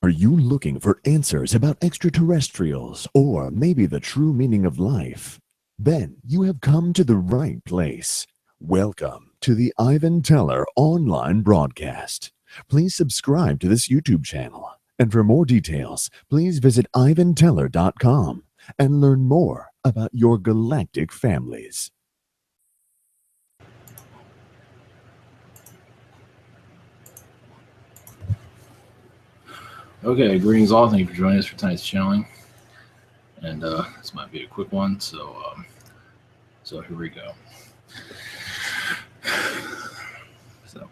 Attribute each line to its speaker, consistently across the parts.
Speaker 1: Are you looking for answers about extraterrestrials or maybe the true meaning of life? Then you have come to the right place. Welcome to the Ivan Teller online broadcast. Please subscribe to this YouTube channel. And for more details, please visit ivanteller.com and learn more about your galactic families.
Speaker 2: Okay, greetings all. Thank you for joining us for tonight's channeling. And this might be a quick one, so here we go. So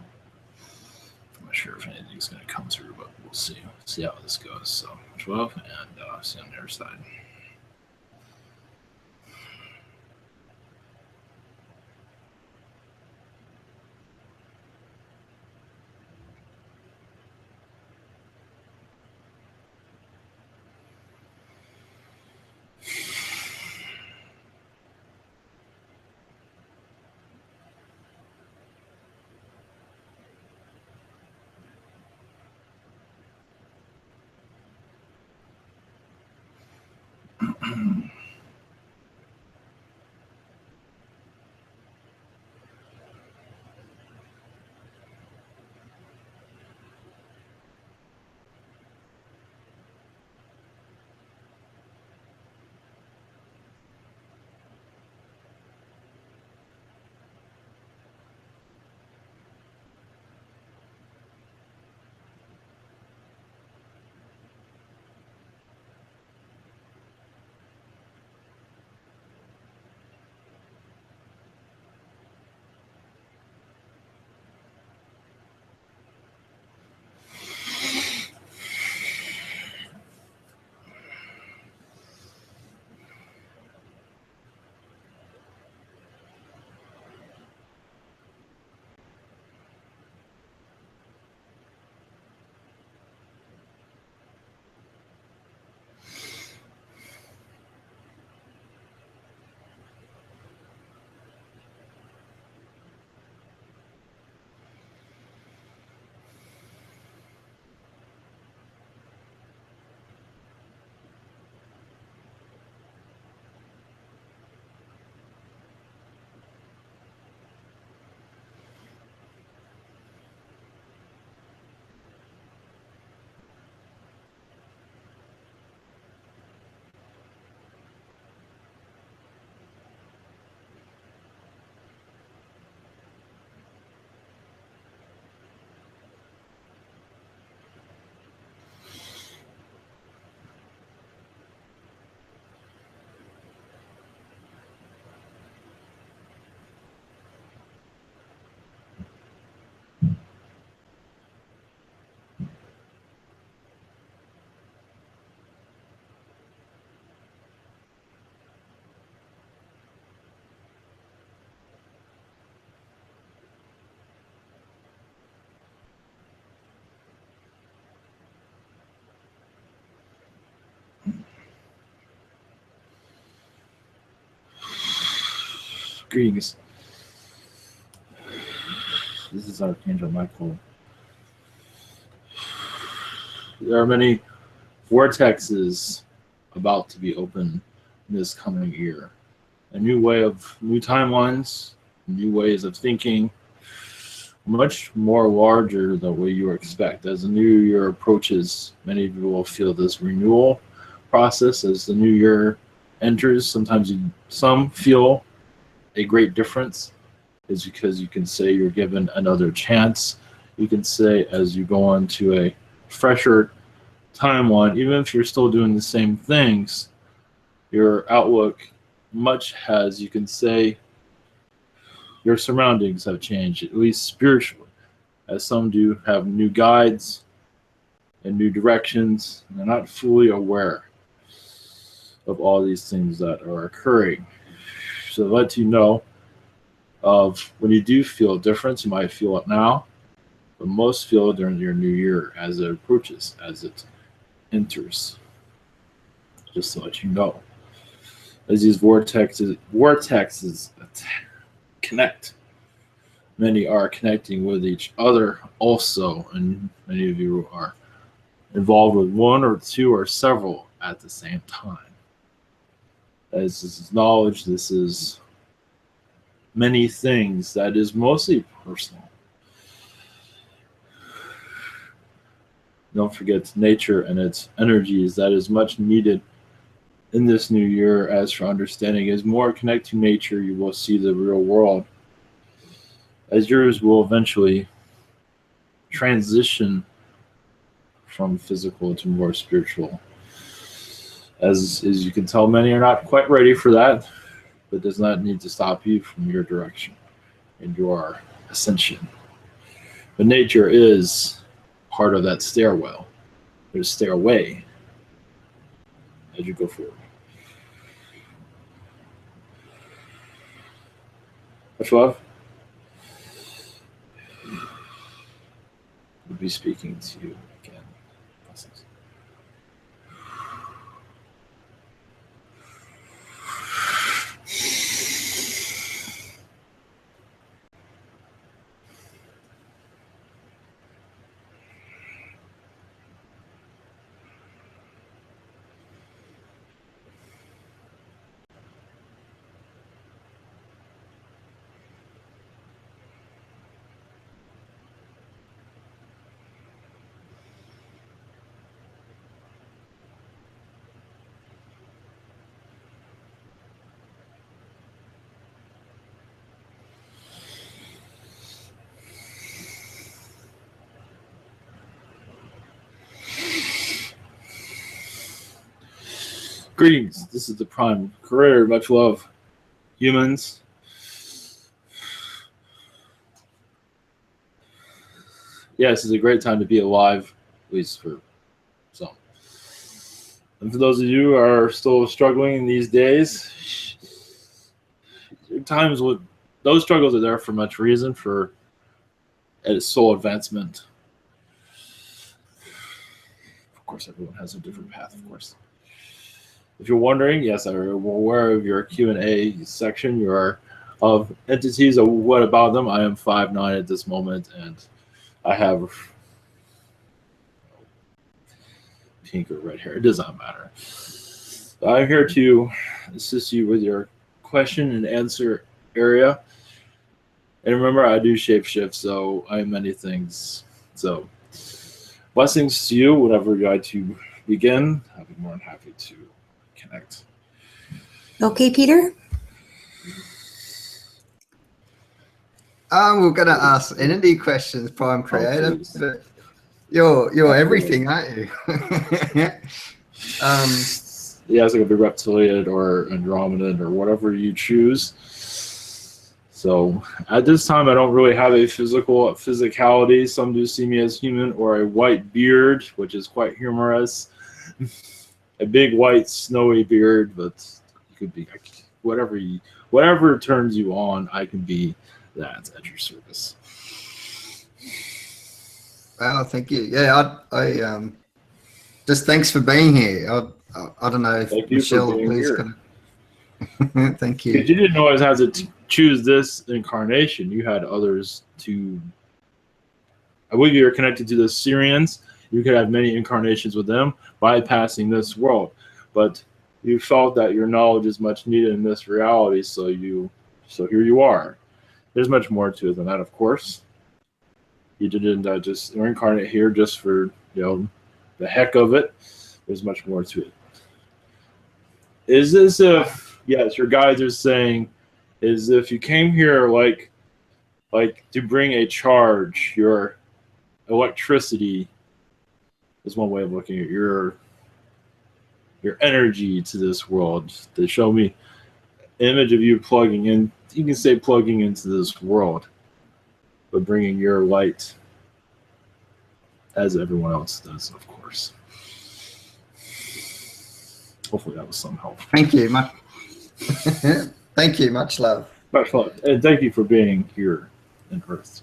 Speaker 2: I'm not sure if anything's going to come through, but we'll see how this goes. So 12 and see on the other side. Greetings. This is Archangel Michael. There are many vortexes about to be open this coming year. New timelines, new ways of thinking, much more larger than what you expect. As the new year approaches, many of you will feel this renewal process as the new year enters. Some feel a great difference is because you can say you're given another chance. You can say as you go on to a fresher timeline, even if you're still doing the same things, your outlook you can say your surroundings have changed, at least spiritually, as some do have new guides and new directions, and they're not fully aware of all these things that are occurring. So to let you know of when you do feel a difference, you might feel it now, but most feel it during your new year as it approaches, as it enters. Just to let you know. As these vortexes connect, many are connecting with each other also, and many of you are involved with one or two or several at the same time. This is knowledge, this is many things that is mostly personal. Don't forget nature and its energies. That is much needed in this new year. As for understanding, as more connect to nature, you will see the real world, as yours will eventually transition from physical to more spiritual. As you can tell, many are not quite ready for that, but does not need to stop you from your direction and your ascension. But nature is part of that stairwell. There's stairway as you go forward. Much love. We'll be speaking to you again. Blessings. Greetings. This is the Prime Career. Much love, humans. Yes, it's a great time to be alive, at least for some. And for those of you who are still struggling in these days, times with those struggles are there for much reason, for soul advancement. Of course, everyone has a different path, of course. If you're wondering, yes, I'm aware of your Q&A section. You are of entities. What about them? I am 5'9" at this moment, and I have pink or red hair. It does not matter. I'm here to assist you with your question and answer area. And remember, I do shapeshift, so I am many things. So blessings to you. Whenever you'd like to begin, I'll be more than happy to connect.
Speaker 3: Okay, Peter.
Speaker 4: We're going to ask entity questions, Prime Creator. But you're everything, aren't you?
Speaker 2: Yeah, it's like a big reptilian or Andromedan or whatever you choose. So at this time, I don't really have a physicality. Some do see me as human, or a white beard, which is quite humorous. A big white snowy beard, but you could be whatever turns you on. I can be that at your service.
Speaker 4: Well, thank you. Yeah, I just thanks for being here. I don't know if Micheal is going to. Thank you.
Speaker 2: Because you didn't always have to choose this incarnation. You had others to. I believe you're connected to the Syrians. You could have many incarnations with them, bypassing this world. But you felt that your knowledge is much needed in this reality, so here you are. There's much more to it than that, of course. You didn't just reincarnate here just for the heck of it. There's much more to it. Is this if yes, your guides are saying, is if you came here like to bring a charge, your electricity is one way of looking at your energy to this world. To show me an image of you plugging in. You can say plugging into this world, but bringing your light as everyone else does, of course. Hopefully that was some help.
Speaker 4: Thank you. Thank you. Much love.
Speaker 2: Much love. And thank you for being here in Earth.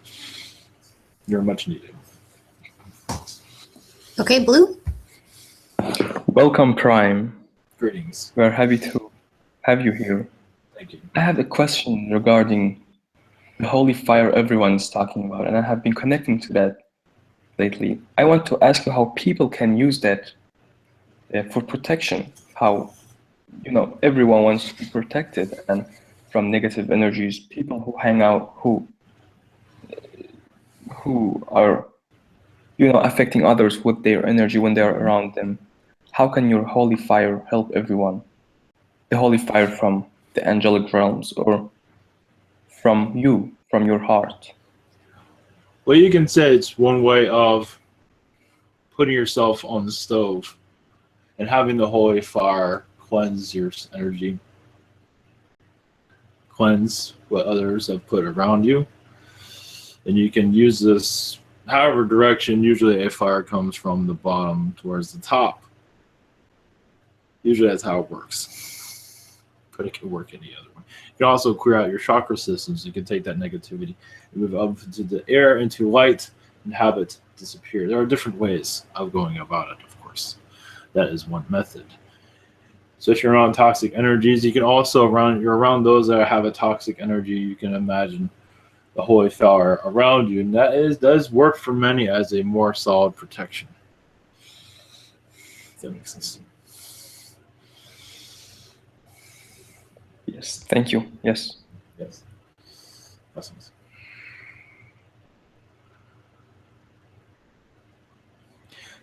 Speaker 2: You're much needed.
Speaker 3: Okay, Blue.
Speaker 5: Welcome, Prime.
Speaker 2: Greetings.
Speaker 5: We're happy to have you here.
Speaker 2: Thank you.
Speaker 5: I have a question regarding the holy fire everyone's talking about, and I have been connecting to that lately. I want to ask you how people can use that for protection. How, everyone wants to be protected and from negative energies. People who hang out, who are, affecting others with their energy when they are around them. How can your holy fire help everyone? The holy fire from the angelic realms or from you, from your heart.
Speaker 2: Well, you can say it's one way of putting yourself on the stove and having the holy fire cleanse your energy, cleanse what others have put around you. And you can use this however direction. Usually a fire comes from the bottom towards the top. Usually that's how it works. But it can work any other way. You can also clear out your chakra systems. You can take that negativity and move up into the air, into light, and have it disappear. There are different ways of going about it, of course. That is one method. So if you're around toxic energies, you can also you're around those that have a toxic energy, you can imagine the holy fire around you, and that does work for many as a more solid protection. If that makes sense.
Speaker 5: Yes, thank you. Yes.
Speaker 2: Yes. Awesome.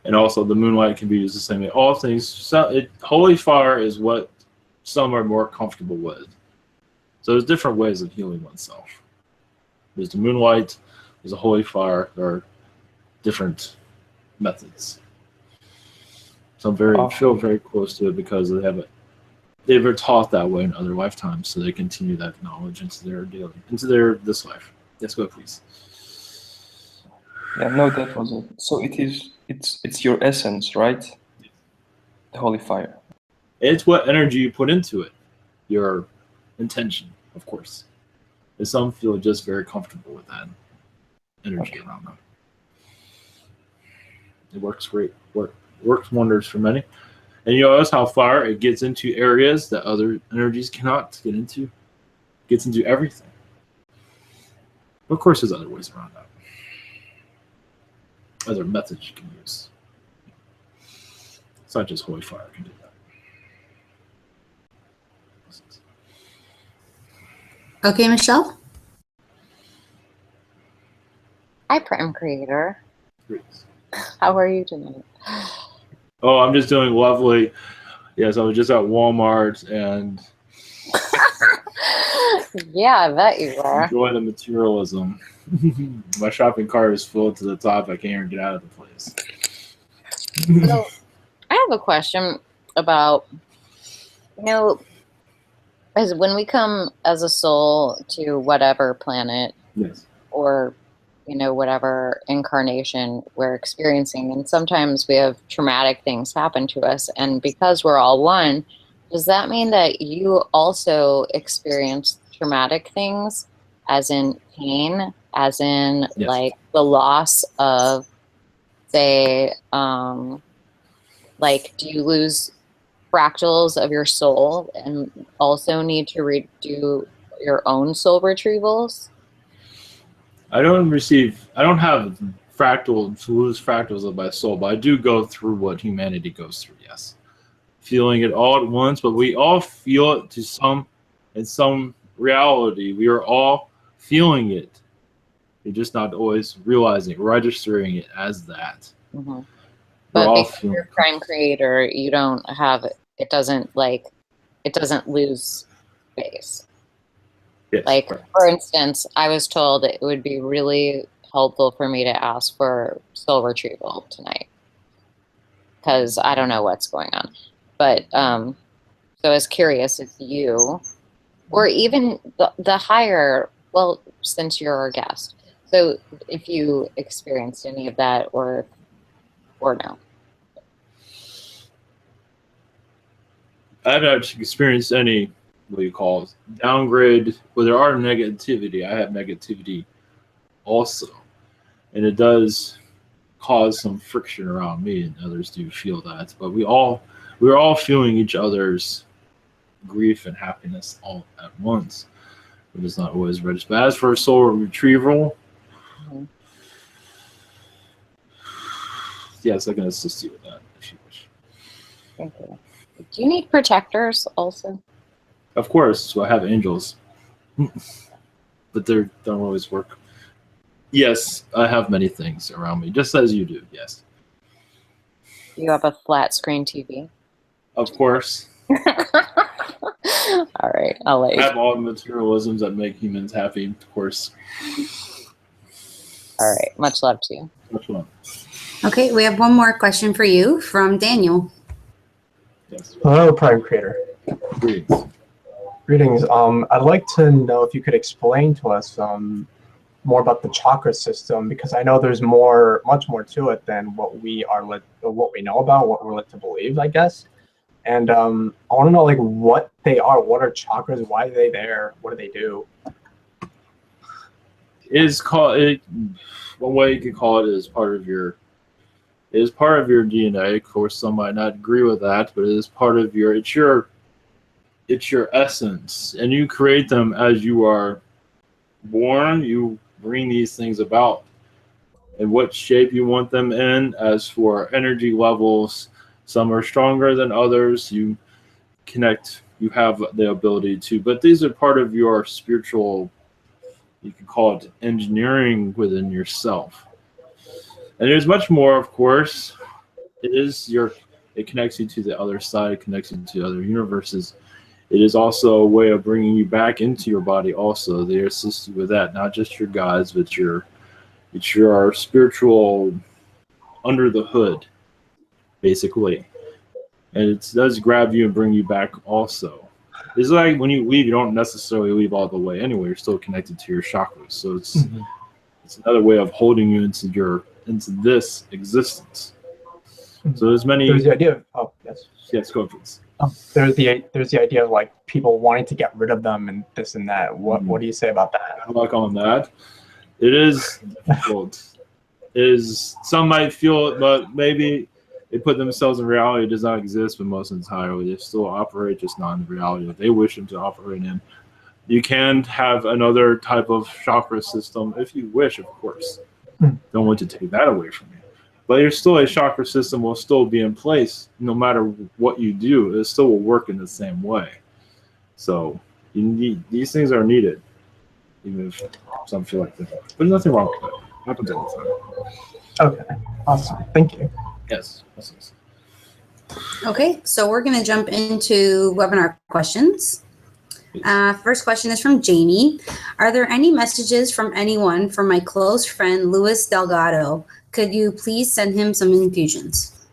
Speaker 2: And also the moonlight can be used the same way. All things, holy fire is what some are more comfortable with. So there's different ways of healing oneself. There's the moonlight, there's a holy fire, there are different methods. Some feel very close to it because they were taught that way in other lifetimes, so they continue that knowledge into this life. Yes, go ahead, please.
Speaker 5: Yeah, no, that was it. So it's your essence, right? The holy fire.
Speaker 2: It's what energy you put into it, your intention, of course. And some feel just very comfortable with that energy around them. It works great. Works wonders for many. And you notice how far it gets into areas that other energies cannot get into. It gets into everything. Of course, there's other ways around that. Other methods you can use. It's not just holy fire can do that.
Speaker 3: Okay, Michelle?
Speaker 6: Hi, Prime Creator.
Speaker 2: Great.
Speaker 6: How are you tonight?
Speaker 2: Oh, I'm just doing lovely. Yes, I was just at Walmart and
Speaker 6: Yeah, I bet you were.
Speaker 2: enjoy the materialism. My shopping cart is full to the top. I can't even get out of the place.
Speaker 6: So, I have a question about, as when we come as a soul to whatever planet
Speaker 2: Yes.
Speaker 6: or, whatever incarnation we're experiencing, and sometimes we have traumatic things happen to us, and because we're all one, does that mean that you also experience traumatic things, as in pain, as in
Speaker 2: Yes.
Speaker 6: like the loss of, say, like, do you lose fractals of your soul and also need to redo your own soul retrievals?
Speaker 2: I don't have lose fractals of my soul, but I do go through what humanity goes through, yes. Feeling it all at once, but we all feel it in some reality. We are all feeling it. You're just not always realizing it, registering it as that.
Speaker 6: Mm-hmm. But because you're a Prime Creator, you don't have it doesn't lose space.
Speaker 2: Yes,
Speaker 6: like,
Speaker 2: right.
Speaker 6: For instance, I was told it would be really helpful for me to ask for soul retrieval tonight because I don't know what's going on. But so I was curious if you, or even the higher, well, since you're our guest, so if you experienced any of that or no.
Speaker 2: I've not experienced any, what you call, downgrade. Well, there are negativity. I have negativity also. And it does cause some friction around me, and others do feel that. But we're all feeling each other's grief and happiness all at once. It is not always registered. But as for soul retrieval, yes, I can assist you with that if you wish.
Speaker 6: Thank you. Do you need protectors also?
Speaker 2: Of course, so I have angels, but they don't always work. Yes, I have many things around me, just as you do. Yes,
Speaker 6: You have a flat screen TV.
Speaker 2: of course.
Speaker 6: All right, I'll let
Speaker 2: I
Speaker 6: you.
Speaker 2: have all the materialisms that make humans happy, of course.
Speaker 6: All right, much love to you.
Speaker 2: Which one?
Speaker 3: Okay, we have one more question for you from Daniel.
Speaker 2: Yes.
Speaker 7: Hello, Prime Creator.
Speaker 2: Greetings.
Speaker 7: Greetings. I'd like to know if you could explain to us more about the chakra system, because I know there's much more to it than what we know about, what we're led to believe, I guess. And I want to know like what they are. What are chakras? Why are they there? What do they do?
Speaker 2: One way you could call it is part of your DNA. Of course, some might not agree with that, but it is part of it's your essence, and you create them as you are born. You bring these things about in what shape you want them in. As for energy levels, some are stronger than others. You connect, you have the ability to, but these are part of your spiritual, you can call it engineering within yourself. And there's much more, of course. It connects you to the other side, it connects you to other universes. It is also a way of bringing you back into your body also. They assist you with that, not just your guides, but it's your spiritual under the hood, basically. And it does grab you and bring you back also. It's like when you leave, you don't necessarily leave all the way anyway. You're still connected to your chakras. So it's another way of holding you into this existence. So there's
Speaker 7: the idea of
Speaker 2: yes, go please.
Speaker 7: There's the idea of like people wanting to get rid of them and this and that. What do you say about that?
Speaker 2: I'm not on that. It is difficult. Some might feel it, but maybe they put themselves in reality. It does not exist, but most entirely they still operate, just not in the reality that they wish them to operate in. You can have another type of chakra system if you wish, of course. Don't want to take that away from you. But a chakra system will still be in place no matter what you do. It still will work in the same way. So these things are needed, even if some feel like that. There's nothing wrong with it. It happens all the time.
Speaker 7: Okay, awesome. Thank you.
Speaker 2: Yes.
Speaker 3: Okay, so we're going to jump into webinar questions. First question is from Jamie. Are there any messages from anyone for my close friend, Luis Delgado? Could you please send him some infusions?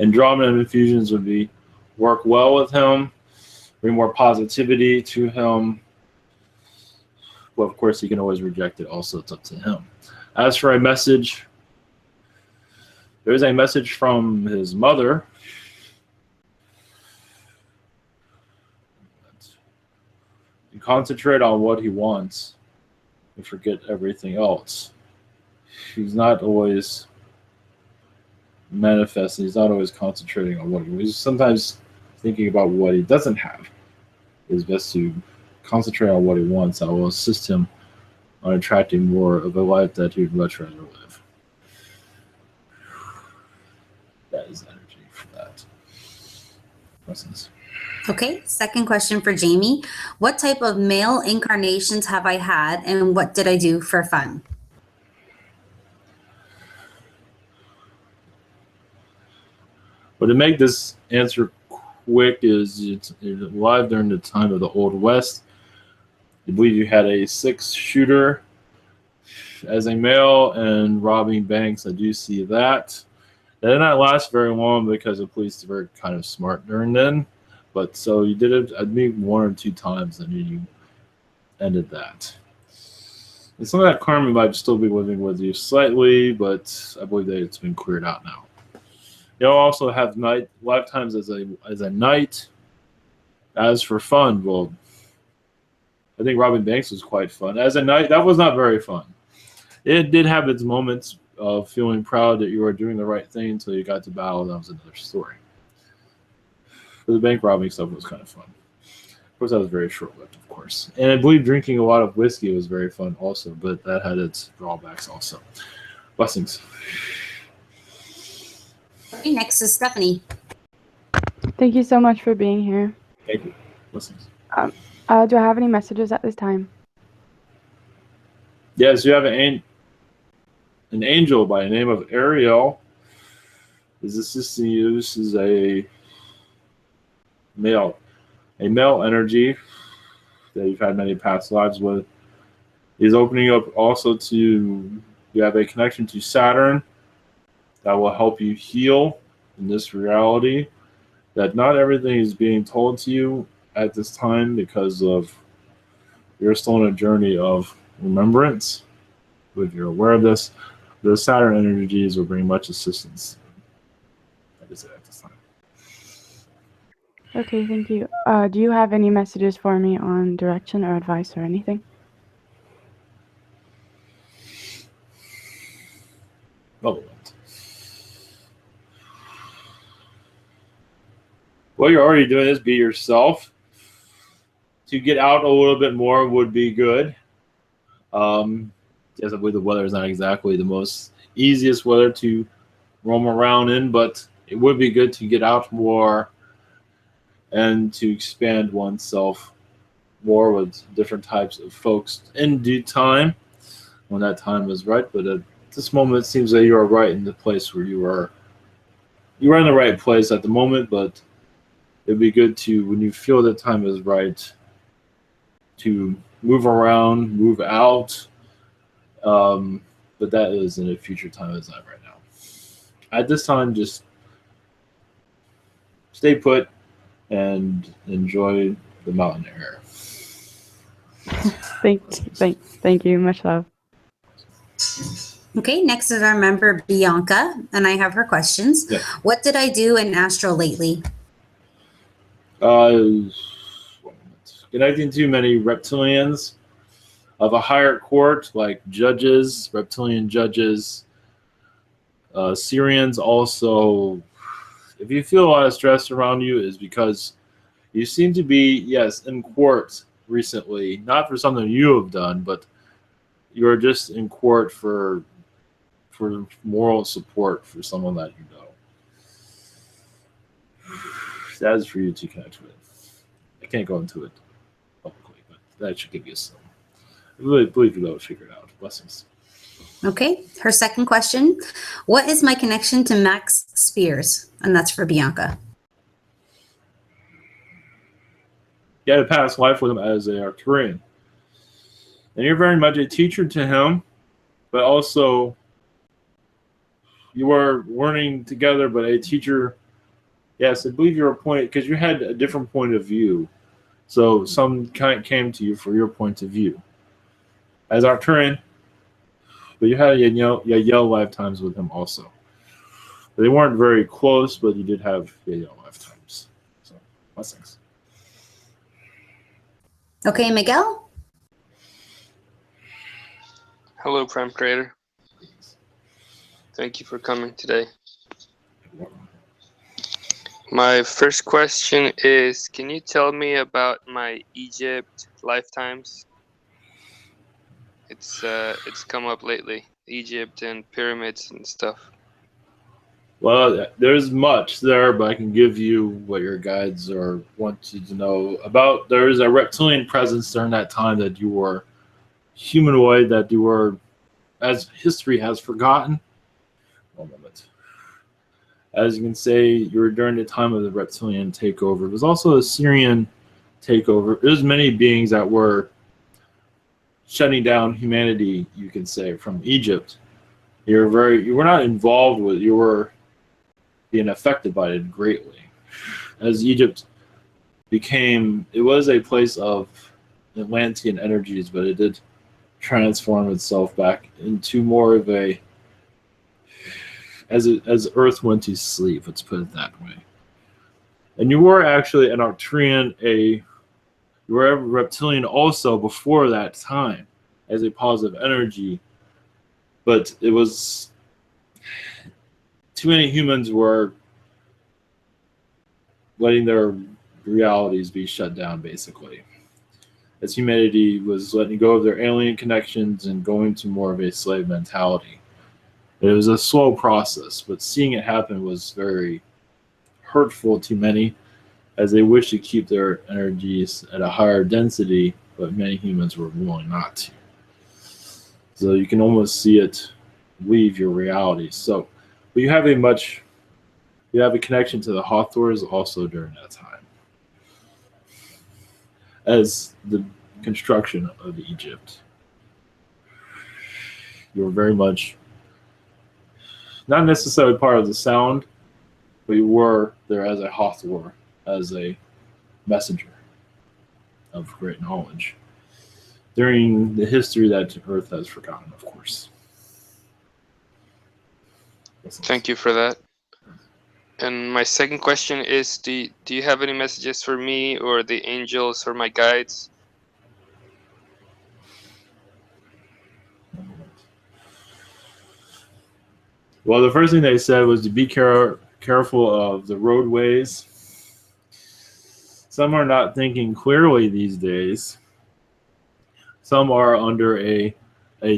Speaker 2: Andromeda infusions would work well with him, bring more positivity to him. Well, of course, he can always reject it. Also, it's up to him. As for a message, there is a message from his mother. You concentrate on what he wants and forget everything else. He's not always manifesting. He's not always concentrating on what he wants. He's sometimes thinking about what he doesn't have. It's best to concentrate on what he wants. I will assist him on attracting more of a life that he would much rather live. That is energy for that. Lessons.
Speaker 3: Okay, second question for Jamie. What type of male incarnations have I had and what did I do for fun?
Speaker 2: But to make this answer quick, it's alive during the time of the Old West. I believe you had a 6-shooter as a male and robbing banks. I do see that. That did not last very long because the police were kind of smart during then. But so you did it, I think, 1 or 2 times, and then you ended that. And some of that karma might still be living with you slightly, but I believe that it's been cleared out now. You'll also have lifetimes as a knight. As for fun, well, I think robbing banks was quite fun. As a knight, that was not very fun. It did have its moments of feeling proud that you were doing the right thing until you got to battle. That was another story. But the bank robbing stuff was kind of fun. Of course, that was very short-lived, of course. And I believe drinking a lot of whiskey was very fun also, but that had its drawbacks also. Blessings.
Speaker 3: Okay, next is Stephanie.
Speaker 8: Thank you so much for being here.
Speaker 2: Thank you. Blessings.
Speaker 8: Do I have any messages at this time?
Speaker 2: Yes, you have an angel by the name of Ariel is assisting you. This is a male energy that you've had many past lives with. He's opening up also to, you have a connection to Saturn that will help you heal in this reality, that not everything is being told to you at this time because of you're still on a journey of remembrance. If you're aware of this, the Saturn energies will bring much assistance. That is it at this time.
Speaker 8: Okay, thank you. Do you have any messages for me on direction or advice or anything?
Speaker 2: What you're already doing is be yourself. To get out a little bit more would be good. Yes, I believe the weather is not exactly the most easiest weather to roam around in, but it would be good to get out more and to expand oneself more with different types of folks in due time when that time is right. But at this moment, it seems that you are right in the place where you are in the right place at the moment, but it'd be good to, when you feel the time is right, to move around, move out. But that is in a future time, it's not right now. At this time, just stay put and enjoy the mountain air.
Speaker 8: Thank you. Much love.
Speaker 3: Okay, next is our member Bianca, and I have her questions.
Speaker 2: Yeah.
Speaker 3: What did I do in Astro lately?
Speaker 2: Connecting to many reptilians of a higher court, like judges, reptilian judges, Syrians also. If you feel a lot of stress around you, is because you seem to be, yes, in court recently, not for something you have done, but you're just in court for moral support for someone that you know. That is for you to connect with. I can't go into it publicly, but that should give you some. I really believe you'll be able to figure it out. Blessings.
Speaker 3: Okay, her second question. What is my connection to Max Spears? And that's for Bianca.
Speaker 2: You had a past life with him as an Arcturian. And you're very much a teacher to him, but also you were learning together, but a teacher. Yes, I believe you're a point, because you had a different point of view. So some kind of came to you for your point of view. As Arcturian, but you had Yael lifetimes with him also. They weren't very close, but you did have Yael lifetimes. So, blessings.
Speaker 3: Okay, Miguel?
Speaker 9: Hello, Prime Creator. Thank you for coming today. My first question is, can you tell me about my Egypt lifetimes? It's come up lately, Egypt and pyramids and stuff.
Speaker 2: Well, there's much there, but I can give you what your guides want you to know about. There is a reptilian presence during that time that you were humanoid, that you were, as history has forgotten. One moment. As you can say, you were during the time of the reptilian takeover. It was also a Syrian takeover. There's many beings that were shutting down humanity, you can say, from Egypt. You were not involved with, you were being affected by it greatly. As Egypt became, it was a place of Atlantean energies, but it did transform itself back into more of a, as Earth went to sleep, let's put it that way. And you were actually an Arcturian, you were a reptilian also before that time as a positive energy, but it was too many humans were letting their realities be shut down, basically. As humanity was letting go of their alien connections and going to more of a slave mentality. It was a slow process, but seeing it happen was very hurtful to many, as they wish to keep their energies at a higher density, but many humans were willing not to. So you can almost see it leave your reality. So, but you have a connection to the Hathors also during that time, as the construction of Egypt. You were very much not necessarily part of the sound, but you were there as a Hathor, as a messenger of great knowledge during the history that Earth has forgotten, of course.
Speaker 9: Thank you for that. And my second question is, do you have any messages for me or the angels or my guides?
Speaker 2: Well, the first thing they said was to be careful of the roadways. Some are not thinking clearly these days. Some are under a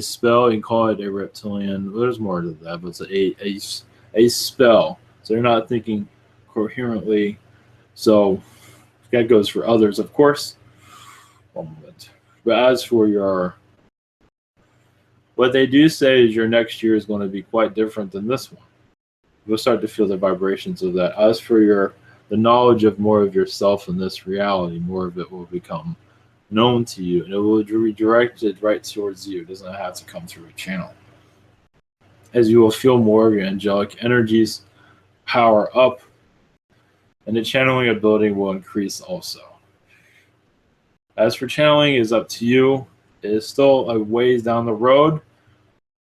Speaker 2: spell. You can call it a reptilian. There's more to that, but it's a spell. So they're not thinking coherently. So that goes for others, of course. One moment. But as for what they do say is your next year is going to be quite different than this one. You'll start to feel the vibrations of that. As for the knowledge of more of yourself in this reality, more of it will become known to you, and it will be redirected right towards you. It doesn't have to come through a channel. As you will feel more of your angelic energies power up, and the channeling ability will increase also. As for channeling, is up to you. It is still a ways down the road,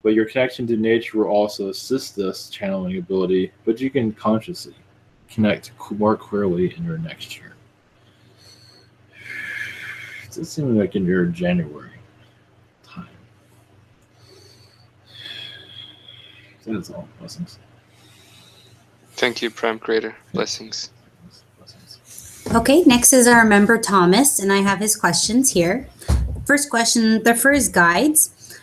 Speaker 2: but your connection to nature will also assist this channeling ability, but you can consciously connect more clearly in your next year. It seems like in your January time. So that's all. Blessings.
Speaker 9: Thank you, Prime Creator. Blessings.
Speaker 3: Okay, next is our member Thomas, and I have his questions here. First question, the first guides.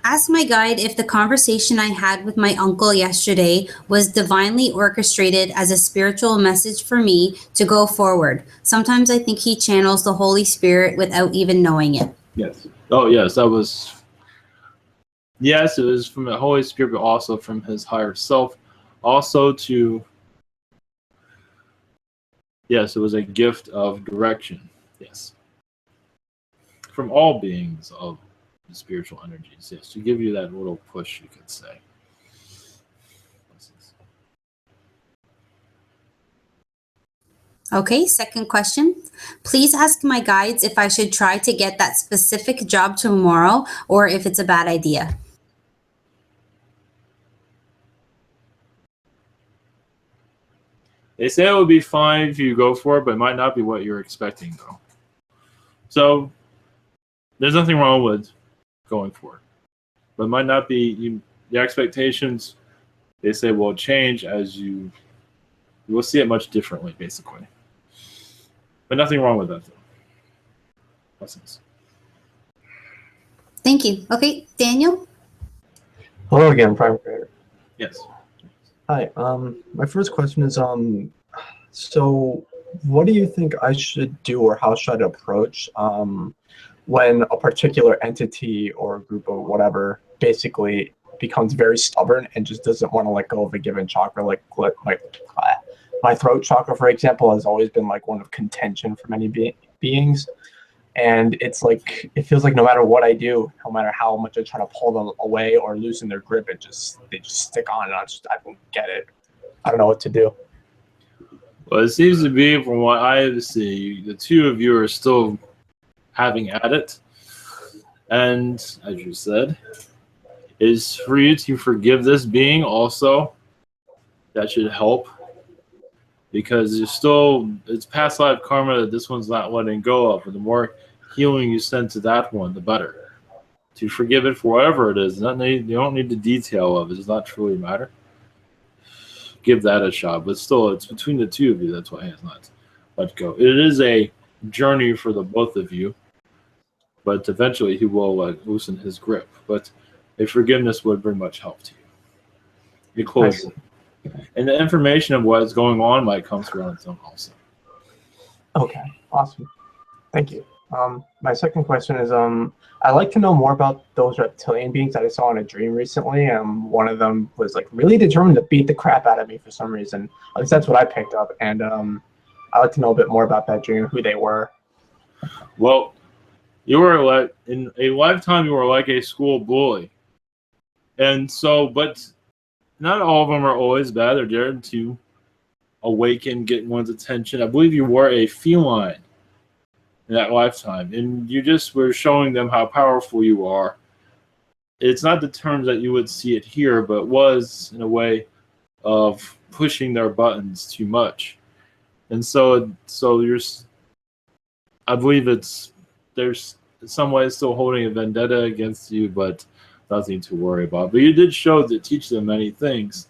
Speaker 3: Ask my guide if the conversation I had with my uncle yesterday was divinely orchestrated as a spiritual message for me to go forward. Sometimes I think he channels the Holy Spirit without even knowing it.
Speaker 2: Yes. Oh, yes, that was. Yes, it was from the Holy Spirit, but also from his higher self. Also yes, it was a gift of direction. Yes. From all beings of the spiritual energies. Yes, to give you that little push, you could say.
Speaker 3: Okay, second question. Please ask my guides if I should try to get that specific job tomorrow or if it's a bad idea.
Speaker 2: They say it would be fine if you go for it, but it might not be what you're expecting, though. So there's nothing wrong with going for it, but it might not be the expectations. They say will change as you will see it much differently, basically. But nothing wrong with that, though. Blessings.
Speaker 3: Thank you. Okay, Daniel.
Speaker 7: Hello again, Prime Creator.
Speaker 2: Yes.
Speaker 7: Hi. My first question is, so what do you think I should do, or how should I approach when a particular entity or group of whatever basically becomes very stubborn and just doesn't want to let go of a given chakra? Like my throat chakra, for example, has always been like one of contention for many beings. And it's like, it feels like no matter what I do, no matter how much I try to pull them away or loosen their grip, they just stick on, and I don't get it. I don't know what to do.
Speaker 2: Well, it seems to be, from what I see, the two of you are still having at it. And as you said, is for you to forgive this being also. That should help. Because it's past life karma that this one's not letting go of. And the more healing you send to that one, the better. To forgive it for whatever it is. You don't need the detail of it. It does not truly matter. Give that a shot. But still, it's between the two of you. That's why it has not let go. It is a journey for the both of you. But eventually he will loosen his grip. But a forgiveness would bring much help to you. A closure. And the information of what is going on might come through on its own also.
Speaker 7: Okay, awesome. Thank you. My second question is, I'd like to know more about those reptilian beings that I saw in a dream recently. One of them was like really determined to beat the crap out of me for some reason. At least that's what I picked up. And I'd like to know a bit more about that dream, who they were.
Speaker 2: Well, you were like, in a lifetime, you were like a school bully. And so, but not all of them are always bad. They're there to awaken, get one's attention. I believe you were a feline in that lifetime, and you just were showing them how powerful you are. It's not the terms that you would see it here, but was in a way of pushing their buttons too much. And so you're, I believe there's in some ways still holding a vendetta against you, but nothing to worry about. But you did teach them many things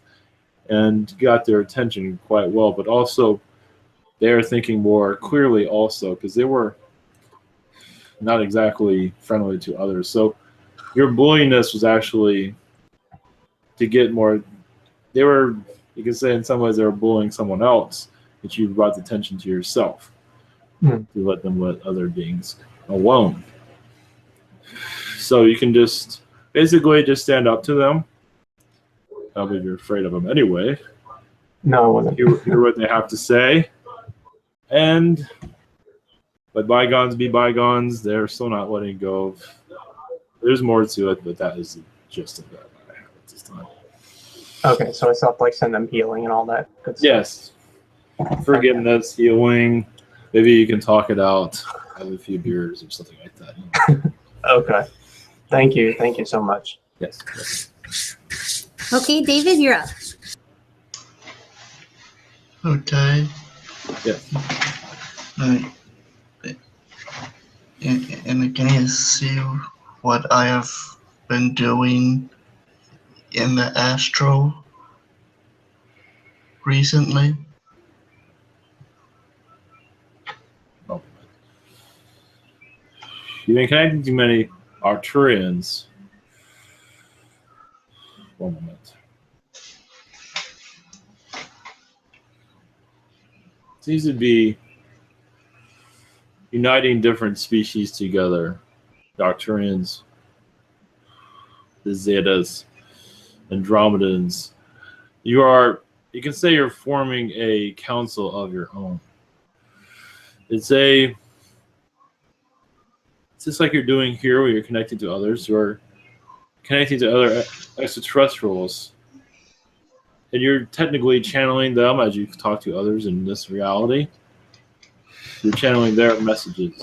Speaker 2: and got their attention quite well, but also they're thinking more clearly also, because they were not exactly friendly to others. So your bullyingness was actually to get more, they were, you can say in some ways they were bullying someone else, but you brought the attention to yourself to let them let other beings alone. So you can just basically just stand up to them. I believe you're afraid of them anyway.
Speaker 7: No, I wasn't.
Speaker 2: Hear what they have to say. And let bygones be bygones. They're still not letting go of. There's more to it, but that is the gist of that I have at this time.
Speaker 7: Okay, so I still have to like send them healing and all that good stuff.
Speaker 2: Yes. Forgiveness, healing. Maybe you can talk it out, have a few beers or something like that.
Speaker 7: Okay. Thank you. Thank you so much.
Speaker 2: Yes.
Speaker 3: Okay, David, you're up.
Speaker 10: Okay.
Speaker 2: Yes.
Speaker 10: And can you see what I have been doing in the astral recently?
Speaker 2: Oh. You've been connecting to many Arcturians. One moment. Seems to be uniting different species together. The Arcturians, the Zetas, Andromedans. You can say you're forming a council of your own. It's just like you're doing here, where you're connecting to others. You're connecting to other extraterrestrials, and you're technically channeling them as you talk to others in this reality. You're channeling their messages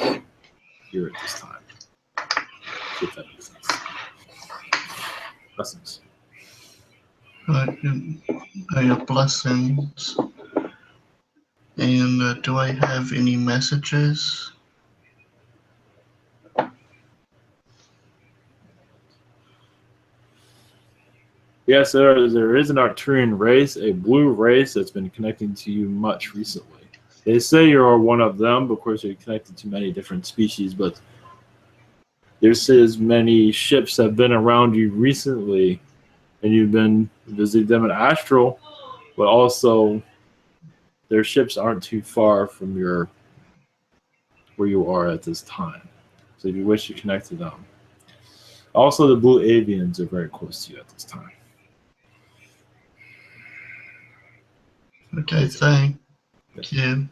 Speaker 2: here at this time. If that makes sense. Blessings.
Speaker 10: Your blessings. And do I have any messages?
Speaker 2: Yes, there is an Arcturian race, a blue race that's been connecting to you much recently. They say you're one of them, but of course you're connected to many different species, but there says many ships have been around you recently, and you've been visiting them in astral, but also their ships aren't too far from where you are at this time. So if you wish to connect to them. Also, the blue avians are very close to you at this time.
Speaker 10: Okay, thank you.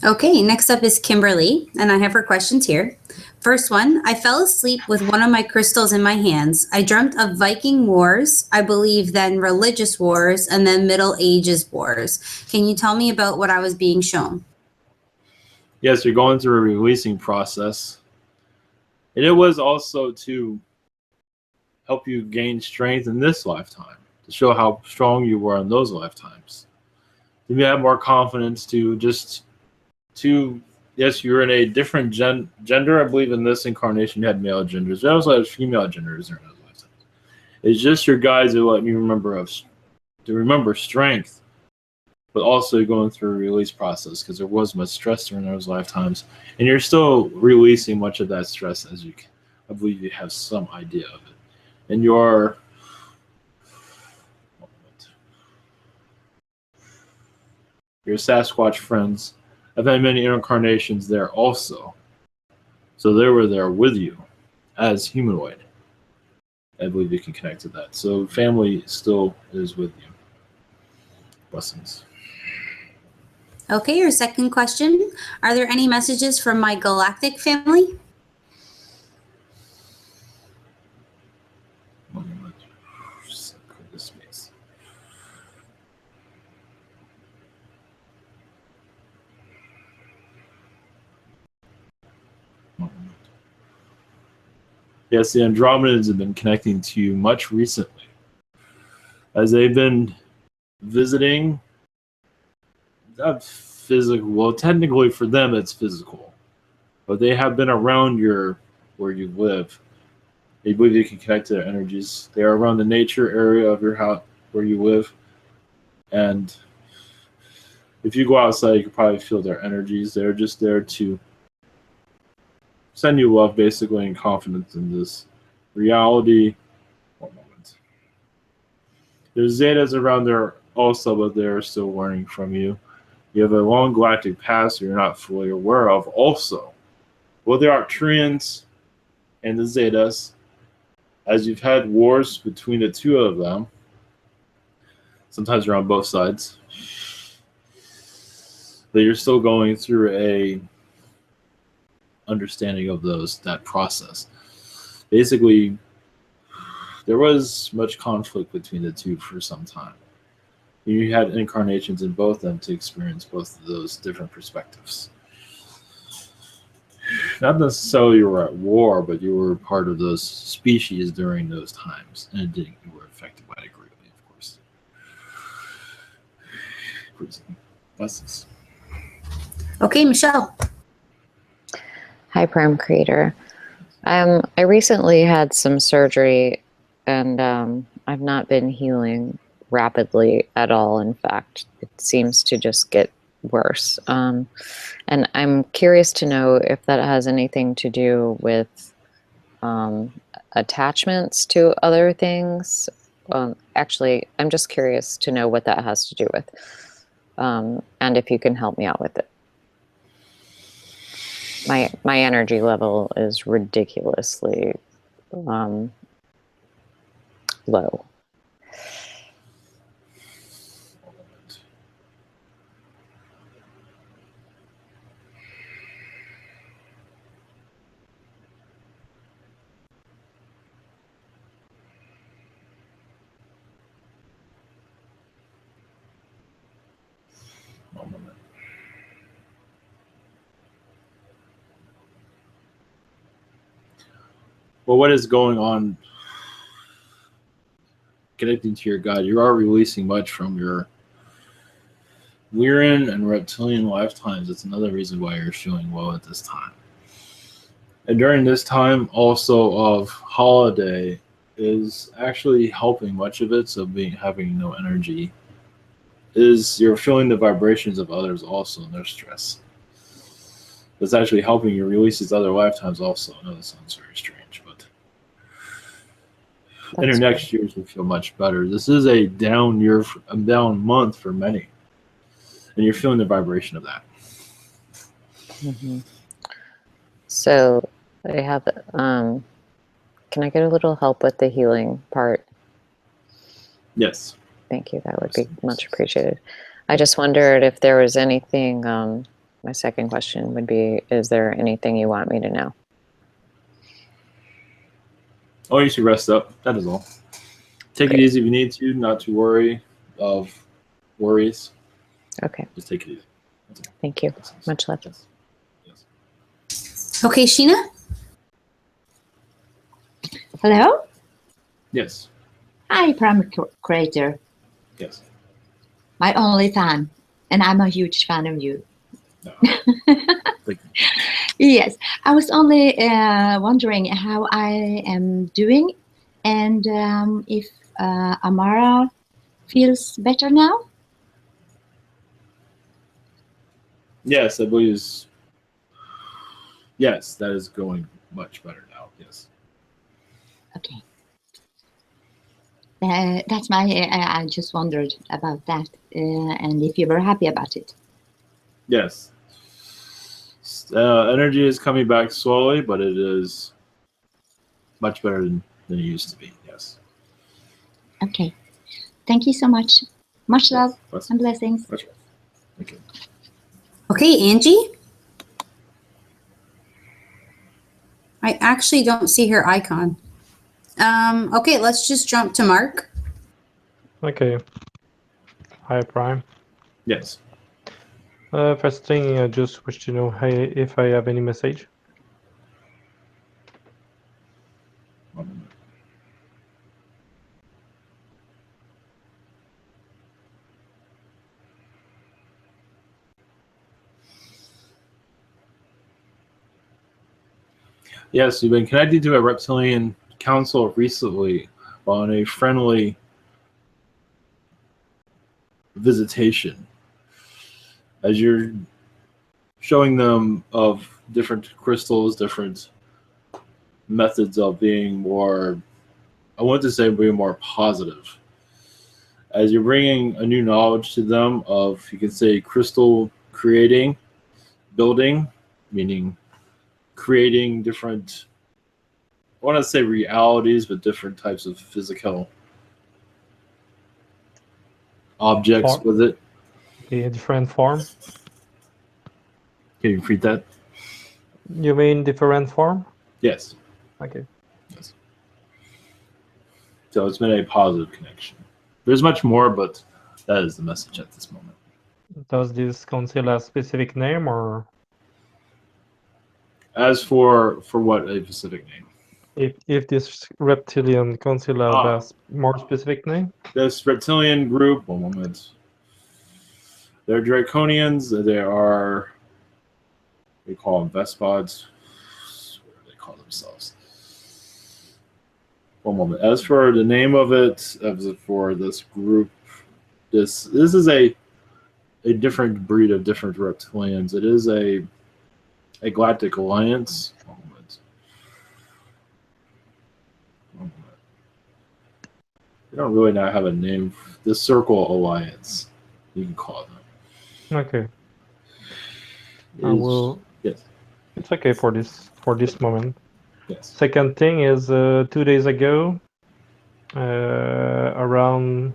Speaker 3: Okay, next up is Kimberly, and I have her questions here. First one, I fell asleep with one of my crystals in my hands. I dreamt of Viking wars, I believe then religious wars, and then Middle Ages wars. Can you tell me about what I was being shown?
Speaker 2: Yes, you're going through a releasing process. And it was also to help you gain strength in this lifetime, to show how strong you were in those lifetimes. You have more confidence yes, you're in a different gender. I believe in this incarnation you had male genders. You also had female genders during those lifetimes. It's just your guides who let you remember strength, but also going through a release process because there was much stress during those lifetimes, and you're still releasing much of that stress as I believe you have some idea of it. And your Sasquatch friends have had many incarnations there also. So they were there with you as humanoid. I believe you can connect to that. So family still is with you. Blessings.
Speaker 3: Okay, your second question. Are there any messages from my galactic family?
Speaker 2: Yes, the Andromedans have been connecting to you much recently. As they've been visiting, not physical, well, technically for them it's physical, but they have been around where you live. They believe you can connect to their energies. They are around the nature area of your house where you live. And if you go outside, you can probably feel their energies. They're just there to send you love, basically, and confidence in this reality. One moment. There's Zetas around there also, but they're still learning from you. You have a long galactic past you're not fully aware of also. Well, the Arcturians and the Zetas, as you've had wars between the two of them, sometimes you're on both sides, but you're still going through a understanding of that process. Basically, there was much conflict between the two for some time. You had incarnations in both of them to experience both of those different perspectives. Not necessarily you were at war, but you were part of those species during those times, and you were affected by it greatly, of course. Blessings.
Speaker 3: Okay, Micheal.
Speaker 6: Hi, Prime Creator. I recently had some surgery, and I've not been healing rapidly at all. In fact, it seems to just get worse. And I'm curious to know if that has anything to do with attachments to other things. Actually, I'm just curious to know what that has to do with, and if you can help me out with it. My energy level is ridiculously low.
Speaker 2: Well, what is going on connecting to your God? You are releasing much from your Lyran and reptilian lifetimes. That's another reason why you're feeling well at this time. And during this time also of holiday is actually helping much of it. So having no energy is you're feeling the vibrations of others also and their stress. It's actually helping you release these other lifetimes also. I know this sounds very strange, but in your next years will feel much better. This is a down year, a down month for many. And you're feeling the vibration of that.
Speaker 6: Mm-hmm. So I have, can I get a little help with the healing part?
Speaker 2: Yes.
Speaker 6: Thank you. That would be much appreciated. I just wondered if there was anything, my second question would be, is there anything you want me to know?
Speaker 2: Oh, you should rest up. That is all. Take it easy if you need to, not to worry of worries.
Speaker 6: Okay.
Speaker 2: Just take it easy.
Speaker 6: Thank you. Much love.
Speaker 2: Yes. Yes.
Speaker 3: Okay, Sheena.
Speaker 11: Hello?
Speaker 2: Yes.
Speaker 11: Hi, Prime Creator.
Speaker 2: Yes.
Speaker 11: My only fan, and I'm a huge fan of you.
Speaker 2: No.
Speaker 11: Yes, I was only wondering how I am doing and if Amara feels better now.
Speaker 2: Yes, I believe. Yes, that is going much better now. Yes.
Speaker 11: That's my. I just wondered about that, and if you were happy about it.
Speaker 2: Yes. Energy is coming back slowly, but it is much better than it used to be. Yes.
Speaker 11: Okay. Thank you so much. Much love and blessings.
Speaker 2: Thank you.
Speaker 3: Okay, Angie? I actually don't see her icon. Okay, let's just jump to Mark.
Speaker 12: Okay. Hi, Prime.
Speaker 2: Yes.
Speaker 12: First thing, I just wish to know if I have any message.
Speaker 2: Yes, you've been connected to a reptilian council recently on a friendly visitation. As you're showing them of different crystals, different methods of being more, I want to say being more positive. As you're bringing a new knowledge to them of, you can say, crystal creating, building, meaning creating different, I want to say realities, but different types of physical objects
Speaker 12: Form?
Speaker 2: with it.
Speaker 12: Okay, a different form?
Speaker 2: Can you repeat that?
Speaker 12: You mean different form?
Speaker 2: Yes.
Speaker 12: Okay.
Speaker 2: Yes. So it's been a positive connection. There's much more, but that is the message at this moment.
Speaker 12: Does this council have a specific name or?
Speaker 2: As for what, a specific name?
Speaker 12: If this reptilian council has a more specific name?
Speaker 2: This reptilian group, one moment. They're draconians. They are, we call them Vespods. What do they call themselves? One moment. As for the name of it, as for this group, this is a different breed of different reptilians. It is a Galactic Alliance. One moment. They don't really now have a name. The Circle Alliance, you can call them.
Speaker 12: Okay. I will.
Speaker 2: Yes.
Speaker 12: It's okay for this moment.
Speaker 2: Yes.
Speaker 12: Second thing is 2 days ago, around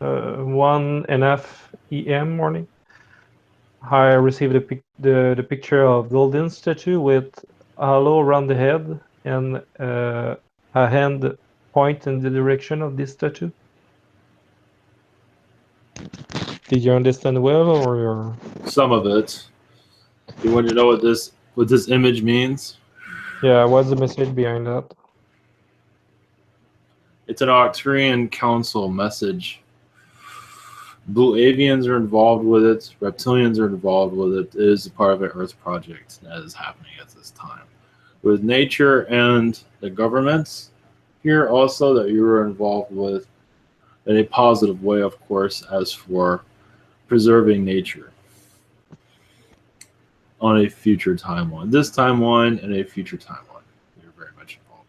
Speaker 12: 1:30 a.m. morning, I received the picture of golden statue with a halo around the head and a hand point in the direction of this statue. Did you understand well, or
Speaker 2: some of it? You want to know what this image means?
Speaker 12: Yeah, what's the message behind that?
Speaker 2: It's an Arcturian Council message. Blue avians are involved with it. Reptilians are involved with it. It is a part of an Earth project that is happening at this time. With nature and the governments here also that you are involved with in a positive way, of course, as for preserving nature on a future timeline. This timeline and a future timeline. You're very much involved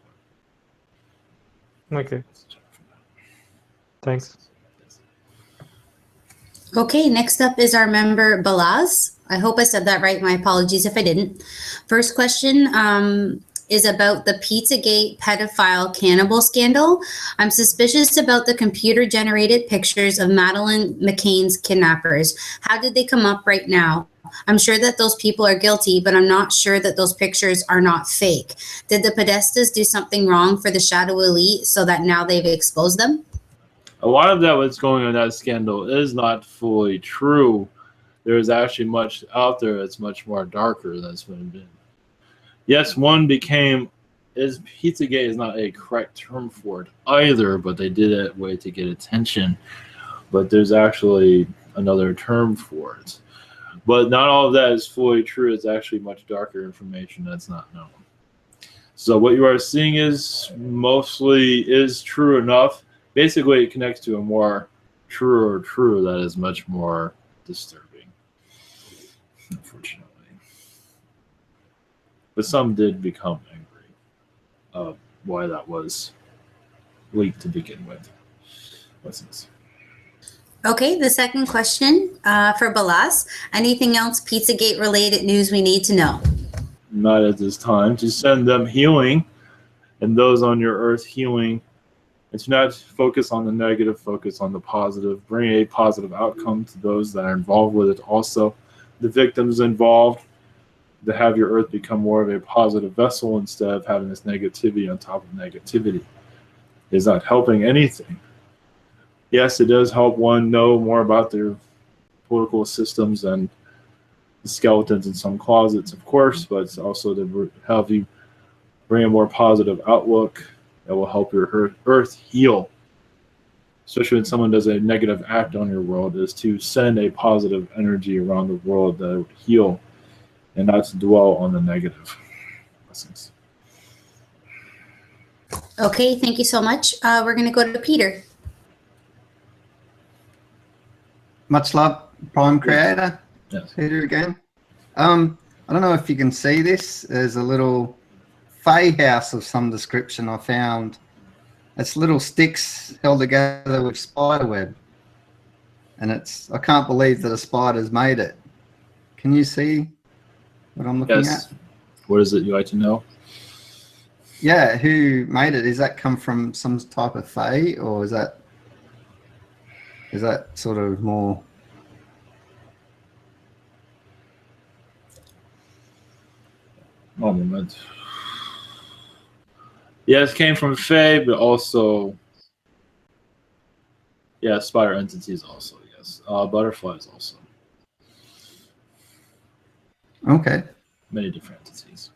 Speaker 2: with.
Speaker 12: Okay. Thanks.
Speaker 3: Okay, next up is our member Balaz. I hope I said that right. My apologies if I didn't. First question is about the Pizzagate pedophile cannibal scandal. I'm suspicious about the computer-generated pictures of Madeleine McCann's kidnappers. How did they come up right now? I'm sure that those people are guilty, but I'm not sure that those pictures are not fake. Did the Podestas do something wrong for the Shadow Elite so that now they've exposed them?
Speaker 2: A lot of that what's going on in that scandal is not fully true. There is actually much out there that's much more darker that's been. Yes, one became, Pizzagate is not a correct term for it either, but they did it way to get attention. But there's actually another term for it. But not all of that is fully true. It's actually much darker information that's not known. So what you are seeing is mostly is true enough. Basically, it connects to a more true that is much more disturbing, unfortunately. But some did become angry of why that was. week to begin with. Blessings.
Speaker 3: Okay, the second question for Balas. Anything else Pizzagate related news we need to know?
Speaker 2: Not at this time. To send them healing, and those on your earth healing. And to not focus on the negative, focus on the positive. Bring a positive outcome to those that are involved with it. Also, the victims involved, to have your earth become more of a positive vessel instead of having this negativity on top of negativity. Is not helping anything. Yes, it does help one know more about their political systems and the skeletons in some closets, of course, but it's also to help you bring a more positive outlook that will help your earth heal. Especially when someone does a negative act on your world, is to send a positive energy around the world that would heal and not to dwell on the negative. Blessings.
Speaker 3: Okay, thank you so much. We're going to go to Peter.
Speaker 4: Much love, Prime Creator.
Speaker 2: Yes.
Speaker 4: Peter again. I don't know if you can see this. There's a little Fae house of some description I found. It's little sticks held together with spider web. And I can't believe that a spider's made it. Can you see what I'm looking at?
Speaker 2: What is it you like to know?
Speaker 4: Yeah, who made it? Does that come from some type of Fae, or is that sort of more?
Speaker 2: One moment. Yes, it came from Fae, but also, yeah, spider entities also, yes. Butterflies also.
Speaker 4: Okay.
Speaker 2: Many different entities.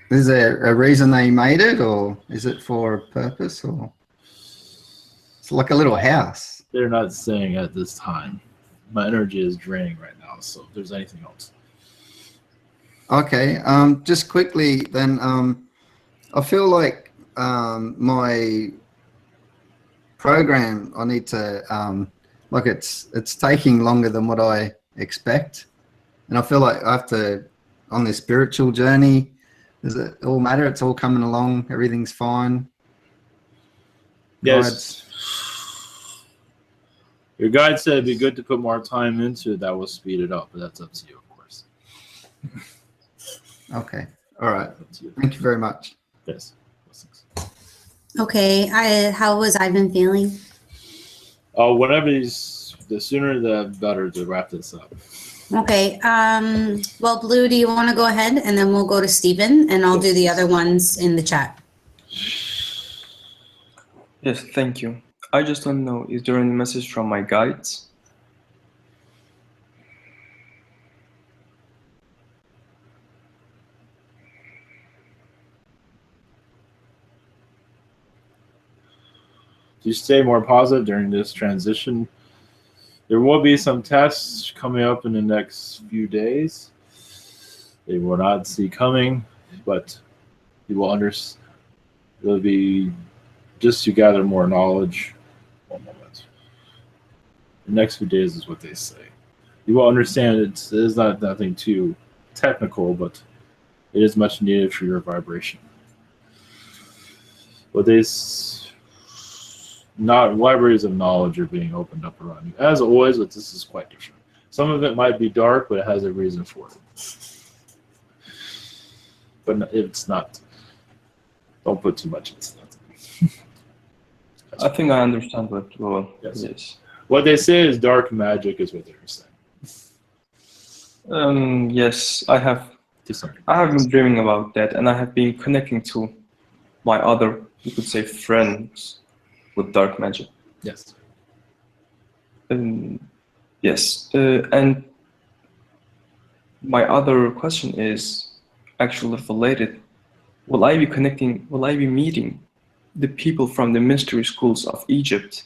Speaker 4: Is there a reason they made it, or is it for a purpose, or it's like a little house?
Speaker 2: They're not saying at this time. My energy is draining right now, so if there's anything else.
Speaker 4: Okay, just quickly then, I feel like my program, I need to, like it's taking longer than what I expect. And I feel like I have to, on this spiritual journey, does it all matter? It's all coming along, everything's fine?
Speaker 2: Yes. Your guide said it'd be good to put more time into it. That will speed it up, but that's up to you, of course.
Speaker 4: Okay. All right. Thank you very much.
Speaker 2: Yes.
Speaker 3: Okay, how was Ivan feeling?
Speaker 2: Whenever the sooner the better to wrap this up.
Speaker 3: Okay. Well, Blue, do you want to go ahead, and then we'll go to Stephen, and I'll do the other ones in the chat.
Speaker 5: Yes, thank you. I just don't know, is there any message from my guides?
Speaker 2: To stay more positive during this transition, there will be some tests coming up in the next few days. They will not see coming, but you will understand. It'll be just to gather more knowledge. One moment. The next few days is what they say. You will understand it is not nothing too technical, but it is much needed for your vibration. But not libraries of knowledge are being opened up around you. As always, but this is quite different. Some of it might be dark, but it has a reason for it. But it's not. Don't put too much into that.
Speaker 5: I think I understand what
Speaker 2: yes.
Speaker 5: it is.
Speaker 2: What they say is dark magic is what they're saying.
Speaker 5: Yes, I have been dreaming about that, and I have been connecting to my other, you could say, friends with dark magic.
Speaker 2: Yes.
Speaker 5: Yes, and my other question is actually related. Will I be meeting the people from the mystery schools of Egypt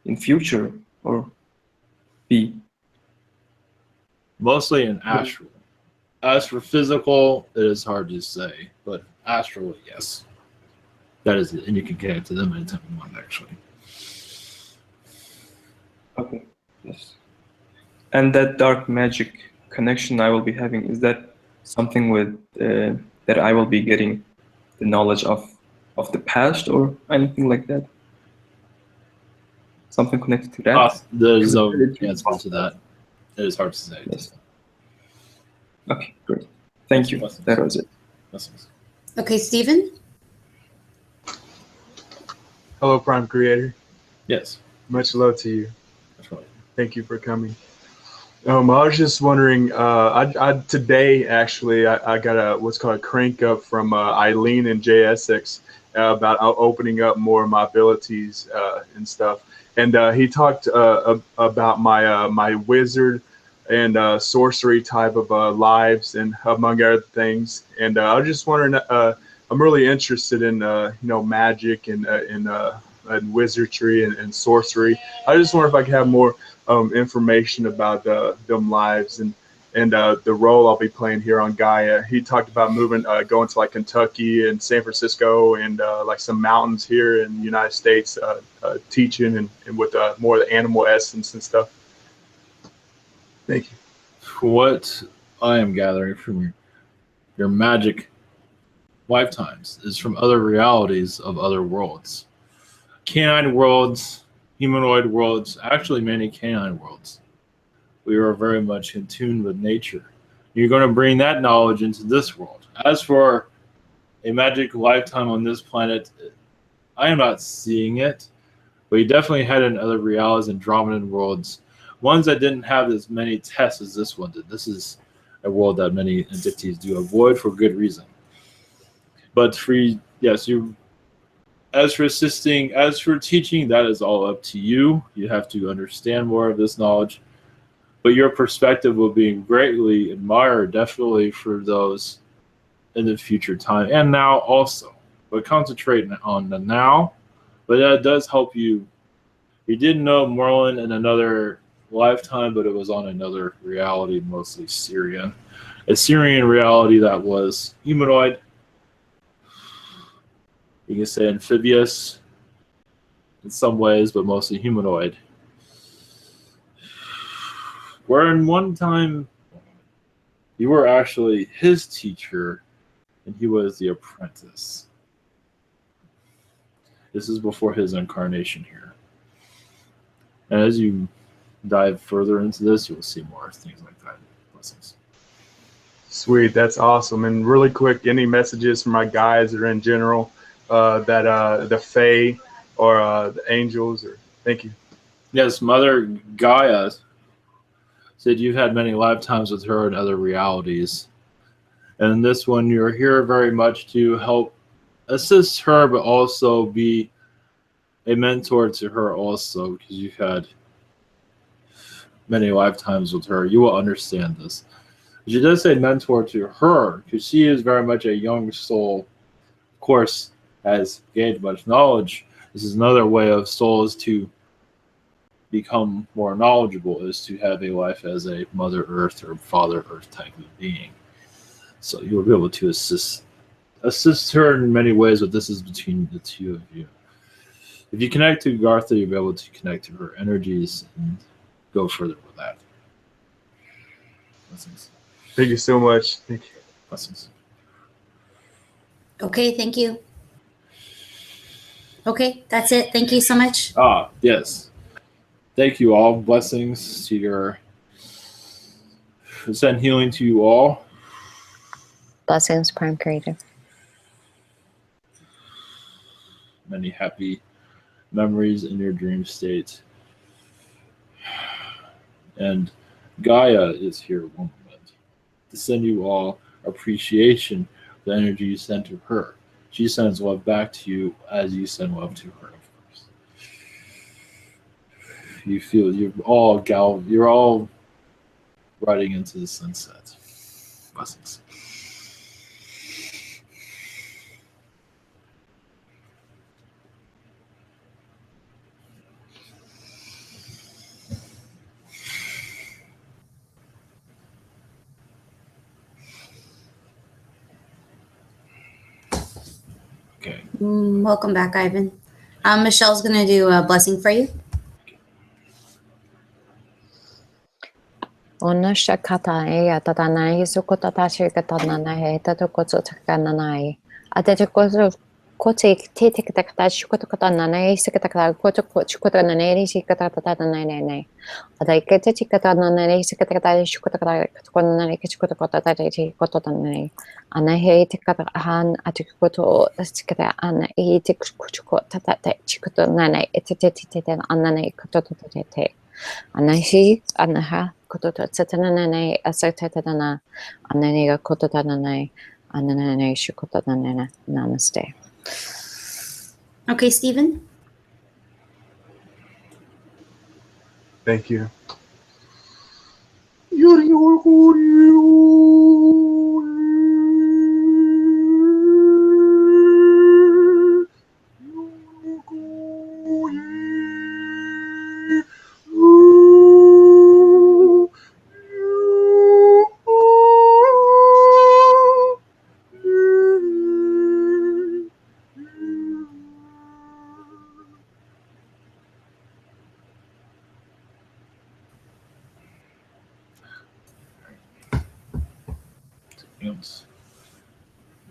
Speaker 5: in future, or be?
Speaker 2: Mostly in astral. As for physical, it is hard to say, but astral, yes. That is it, and you can connect to them anytime you want, actually.
Speaker 5: Okay, yes. And that dark magic connection I will be having, is that something with that I will be getting the knowledge of of the past or anything like that? Something connected to that?
Speaker 2: There's no answer to that. It is hard to say.
Speaker 5: Yes. Okay, great. Thank you. That was it.
Speaker 3: Okay, Stephen?
Speaker 13: Hello, Prime Creator.
Speaker 2: Yes.
Speaker 13: Much love to you.
Speaker 2: That's right.
Speaker 13: Thank you for coming. I was just wondering, today actually, I got what's called a crank up from Eileen and Jay Essex about opening up more of my abilities and stuff. And he talked about my wizard and sorcery type of lives and among other things. And I was just wondering, I'm really interested in magic and wizardry and sorcery. I just wonder if I could have more information about them lives and the role I'll be playing here on Gaia. He talked about moving, going to like Kentucky and San Francisco and like some mountains here in the United States, teaching and with more of the animal essence and stuff. Thank you.
Speaker 2: What I am gathering from your magic lifetimes is from other realities of other worlds. Canine worlds, humanoid worlds, actually many canine worlds. We are very much in tune with nature. You're going to bring that knowledge into this world. As for a magic lifetime on this planet, I am not seeing it, but you definitely had in other realities and Andromedan worlds, ones that didn't have as many tests as this one did. This is a world that many entities do avoid for good reason. But yes, as for assisting, as for teaching, that is all up to you. You have to understand more of this knowledge. But your perspective will be greatly admired, definitely for those in the future time and now also. But concentrate on the now. But that does help you. You didn't know Merlin in another lifetime, but it was on another reality, mostly Syrian. A Syrian reality that was humanoid. You can say amphibious in some ways, but mostly humanoid. Where in one time you were actually his teacher and he was the apprentice. This is before his incarnation here. And as you dive further into this, you'll see more things like that. Blessings.
Speaker 13: Sweet, that's awesome. And really quick, any messages for my guys or in general that the Fae or the angels? Or thank you.
Speaker 2: Yes, Mother Gaia said you've had many lifetimes with her in other realities. And in this one, you're here very much to help assist her, but also be a mentor to her also, because you've had many lifetimes with her. You will understand this. She does say mentor to her, because she is very much a young soul. Of course, has gained much knowledge. This is another way of souls to become more knowledgeable, is to have a life as a Mother Earth or Father Earth type of being. So you will be able to assist her in many ways, but this is between the two of you. If you connect to Gartha, you'll be able to connect to her energies and go further with that. Blessings.
Speaker 13: Thank you so much. Thank you.
Speaker 2: Blessings.
Speaker 3: Okay, thank you. Okay, that's it. Thank you so much.
Speaker 2: Yes. Thank you all. Blessings to your send healing to you all.
Speaker 6: Blessings, Prime Creator.
Speaker 2: Many happy memories in your dream state. And Gaia is here one moment to send you all appreciation for the energy you send to her. She sends love back to you as you send love to her, of course. You feel you're all riding into the sunset. Blessings. Okay.
Speaker 3: Welcome back, Ivan. Michelle's going to do a blessing for you.
Speaker 6: Onusha katae tatanai sukotatashi katananae tatukosu takananai. Atatukosu ko te kata shukoto kata nanei sikata kata koto shukoto nanei sikata kata nanei adai kete tikata nanei sikata kata shukoto kata koto nanei shukoto kata tati koto nanei anahe tikata han atikoto sikata ana e tikuchuko tata chikoto nanei etete ananei koto tete anahi anaha koto tsatana nanei asatana ananei koto nanei ananei shukoto nanei namaste.
Speaker 3: Okay, Stephen.
Speaker 13: Thank you.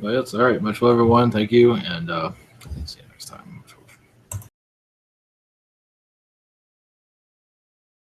Speaker 2: Well, that's all right. Much love, everyone. Thank you, and see you next time.